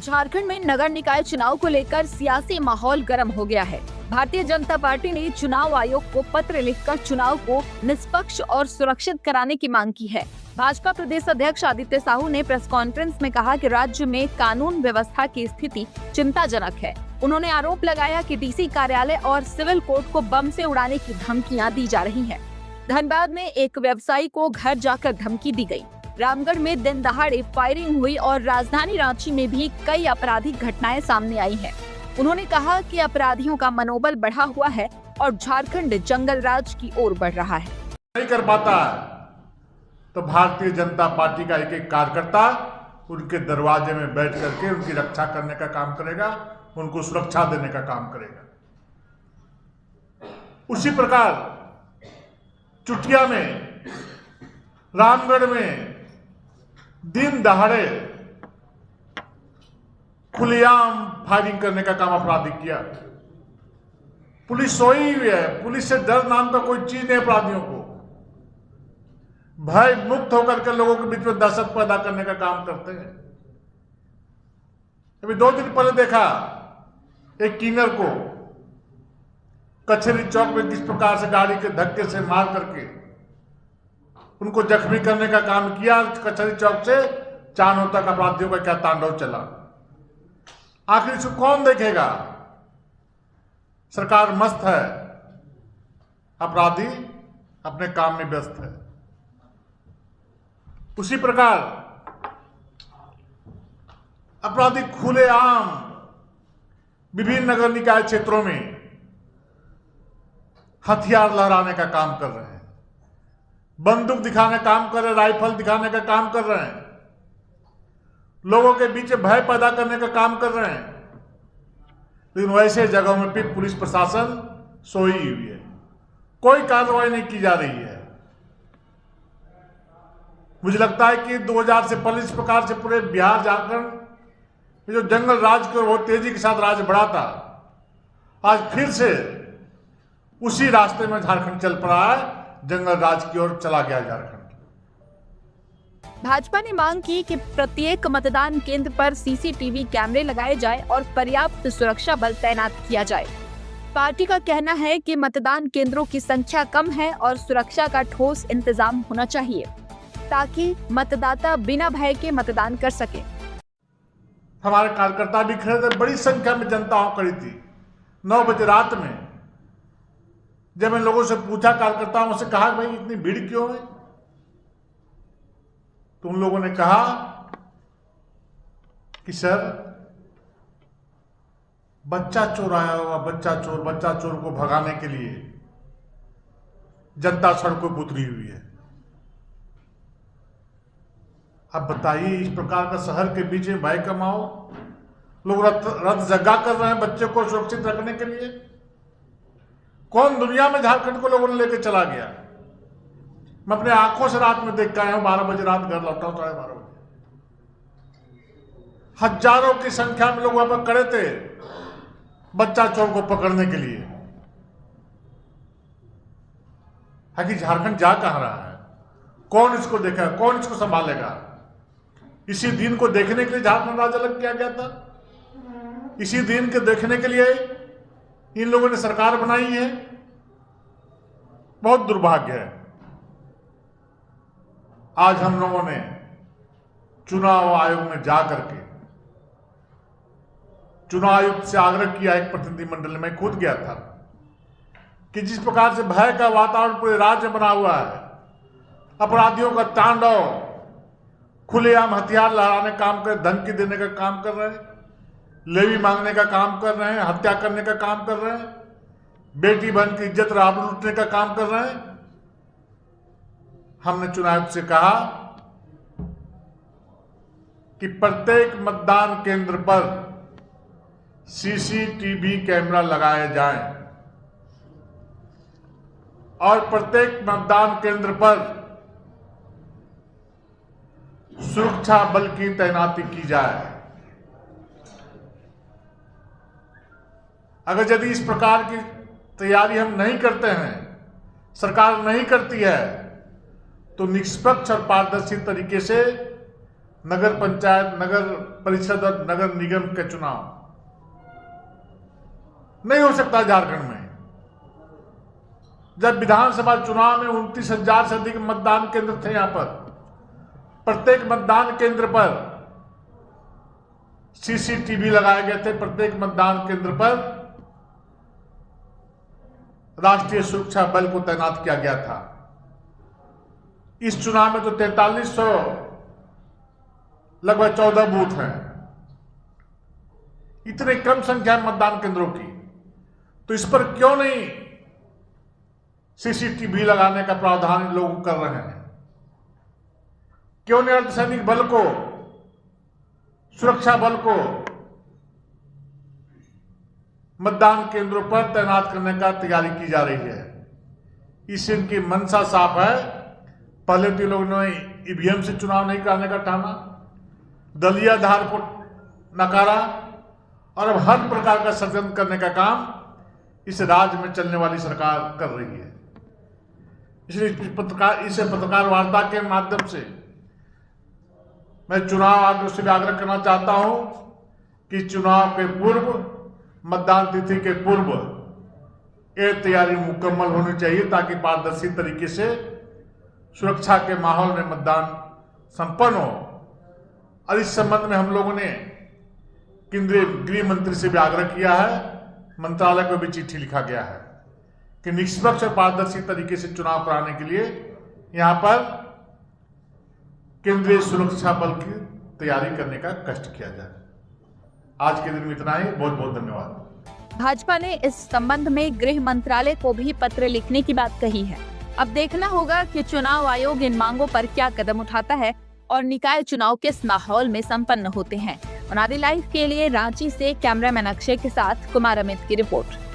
झारखंड में नगर निकाय चुनाव को लेकर सियासी माहौल गर्म हो गया है। भारतीय जनता पार्टी ने चुनाव आयोग को पत्र लिखकर चुनाव को निष्पक्ष और सुरक्षित कराने की मांग की है। भाजपा प्रदेश अध्यक्ष आदित्य साहू ने प्रेस कॉन्फ्रेंस में कहा कि राज्य में कानून व्यवस्था की स्थिति चिंताजनक है। उन्होंने आरोप लगाया कि डीसी कार्यालय और सिविल कोर्ट को बम से उड़ाने की धमकियां दी जा रही हैं। धनबाद में एक व्यवसायी को घर जाकर धमकी दी गई। रामगढ़ में दिन दहाड़े फायरिंग हुई और राजधानी रांची में भी कई आपराधिक घटनाएं सामने आई हैं। उन्होंने कहा कि अपराधियों का मनोबल बढ़ा हुआ है और झारखंड जंगल राज की ओर बढ़ रहा है। नहीं कर पाता तो भारतीय जनता पार्टी का एक एक कार्यकर्ता उनके दरवाजे में बैठ करके उनकी रक्षा करने का काम करेगा, उनको सुरक्षा देने का काम करेगा। उसी प्रकार चुटिया में, रामगढ़ में दिन दहाड़े खुलेआम फायरिंग करने का काम अपराधी किया। पुलिस सोई हुई है। पुलिस से डर नाम का कोई चीज नहीं। अपराधियों को भय मुक्त होकर के लोगों के बीच में दहशत पैदा करने का काम करते हैं। अभी 2 दिन पहले देखा एक किन्नर को कचहरी चौक में किस प्रकार से गाड़ी के धक्के से मार करके उनको जख्मी करने का काम किया। कचहरी चौक से चांदों तक अपराधियों का क्या तांडव चला। आखिर इसको कौन देखेगा? सरकार मस्त है, अपराधी अपने काम में व्यस्त है। उसी प्रकार अपराधी खुलेआम विभिन्न नगर निकाय क्षेत्रों में हथियार लहराने का काम कर रहे हैं, बंदूक दिखाने का काम कर रहे हैं, राइफल दिखाने का काम कर रहे हैं, लोगों के बीच भय पैदा करने का काम कर रहे हैं। लेकिन वैसे जगहों में भी पुलिस प्रशासन सोई हुई है, कोई कार्रवाई नहीं की जा रही है। मुझे लगता है कि 2000 से पहले इस प्रकार से पूरे बिहार झारखंड में जो जंगल राज को बहुत तेजी के साथ राज बढ़ा था, आज फिर से उसी रास्ते में झारखंड चल पड़ा है। जंगल राज की ओर चला गया झारखंड। भाजपा ने मांग की कि प्रत्येक मतदान केंद्र पर सीसीटीवी कैमरे लगाए जाए और पर्याप्त सुरक्षा बल तैनात किया जाए। पार्टी का कहना है कि मतदान केंद्रों की संख्या कम है और सुरक्षा का ठोस इंतजाम होना चाहिए ताकि मतदाता बिना भय के मतदान कर सके। हमारे कार्यकर्ता भी खड़े थे, बड़ी संख्या में जनता खड़ी थी। 9 बजे रात में जब इन लोगों से पूछा, कार्यकर्ताओं से कहा भाई इतनी भीड़ क्यों है, तो उन लोगों ने कहा कि सर बच्चा चोर आया हुआ, बच्चा चोर को भगाने के लिए जनता सड़कों पर उतरी हुई है। अब बताइए, इस प्रकार का शहर के बीच में भय का माहौल, लोग रथ जगा कर रहे हैं बच्चे को सुरक्षित रखने के लिए। कौन दुनिया में झारखंड को लोगों ने लेकर चला गया? मैं अपने आंखों से रात में देख के आया हूं। 12 बजे रात घर लौटा हूं, 12:30 बजे। हजारों की संख्या में लोग वहां पर खड़े थे बच्चा चोर को पकड़ने के लिए। कि झारखंड जा कहां रहा है? कौन इसको देखा, कौन इसको संभालेगा? इसी दिन को देखने के लिए झारखंड राज्य अलग किया गया था। इसी दिन के देखने के लिए इन लोगों ने सरकार बनाई है। बहुत दुर्भाग्य है। आज हम लोगों ने चुनाव आयोग में जाकर के चुनाव आयुक्त से आग्रह किया, एक प्रतिनिधिमंडल में खुद गया था, कि जिस प्रकार से भय का वातावरण पूरे राज्य में बना हुआ है, अपराधियों का तांडव, खुलेआम हथियार लहराने का काम कर, धमकी देने का काम कर रहे हैं, लेवी मांगने का काम कर रहे हैं, हत्या करने का काम कर रहे हैं, बेटी बहन की इज्जत रावण लूटने का काम कर रहे हैं। हमने चुनाव आयोग से कहा कि प्रत्येक मतदान केंद्र पर सीसीटीवी कैमरा लगाए जाएं और प्रत्येक मतदान केंद्र पर सुरक्षा बल की तैनाती की जाए। अगर यदि इस प्रकार की तैयारी हम नहीं करते हैं, सरकार नहीं करती है, तो निष्पक्ष और पारदर्शी तरीके से नगर पंचायत, नगर परिषद और नगर निगम के चुनाव नहीं हो सकता झारखंड में। जब विधानसभा चुनाव में 29,000 से अधिक मतदान केंद्र थे, यहां पर प्रत्येक मतदान केंद्र पर सीसीटीवी लगाए गए थे, प्रत्येक मतदान केंद्र पर राष्ट्रीय सुरक्षा बल को तैनात किया गया था। इस चुनाव में तो 4300 लगभग 14 बूथ हैं। इतने कम संख्या में मतदान केंद्रों की, तो इस पर क्यों नहीं सीसीटीवी लगाने का प्रावधान लोग कर रहे हैं? क्यों नहीं अर्धसैनिक बल को, सुरक्षा बल को मतदान केंद्रों पर तैनात करने का तैयारी की जा रही है? इससे इनकी मंशा साफ है। पहले तो लोगों ने ईवीएम से चुनाव नहीं कराने का ठाना, दलीय आधार को नकारा, और अब हर प्रकार का षड्यंत्र करने का काम इस राज्य में चलने वाली सरकार कर रही है। इसलिए इसे पत्रकार वार्ता के माध्यम से मैं चुनाव आयोग से भी आग्रह करना चाहता हूं कि चुनाव के पूर्व, मतदान तिथि के पूर्व ये तैयारी मुकम्मल होनी चाहिए, ताकि पारदर्शी तरीके से सुरक्षा के माहौल में मतदान संपन्न हो। और इस संबंध में हम लोगों ने केंद्रीय गृह मंत्री से भी आग्रह किया है, मंत्रालय को भी चिट्ठी लिखा गया है कि निष्पक्ष और पारदर्शी तरीके से चुनाव कराने के लिए यहां पर केंद्रीय सुरक्षा बल की तैयारी करने का कष्ट किया जाए। आज के दिन में इतना ही। बहुत बहुत धन्यवाद। भाजपा ने इस संबंध में गृह मंत्रालय को भी पत्र लिखने की बात कही है। अब देखना होगा कि चुनाव आयोग इन मांगों पर क्या कदम उठाता है और निकाय चुनाव किस माहौल में संपन्न होते हैं। अनादि लाइव के लिए रांची से कैमरामैन अक्षय के साथ कुमार अमित की रिपोर्ट।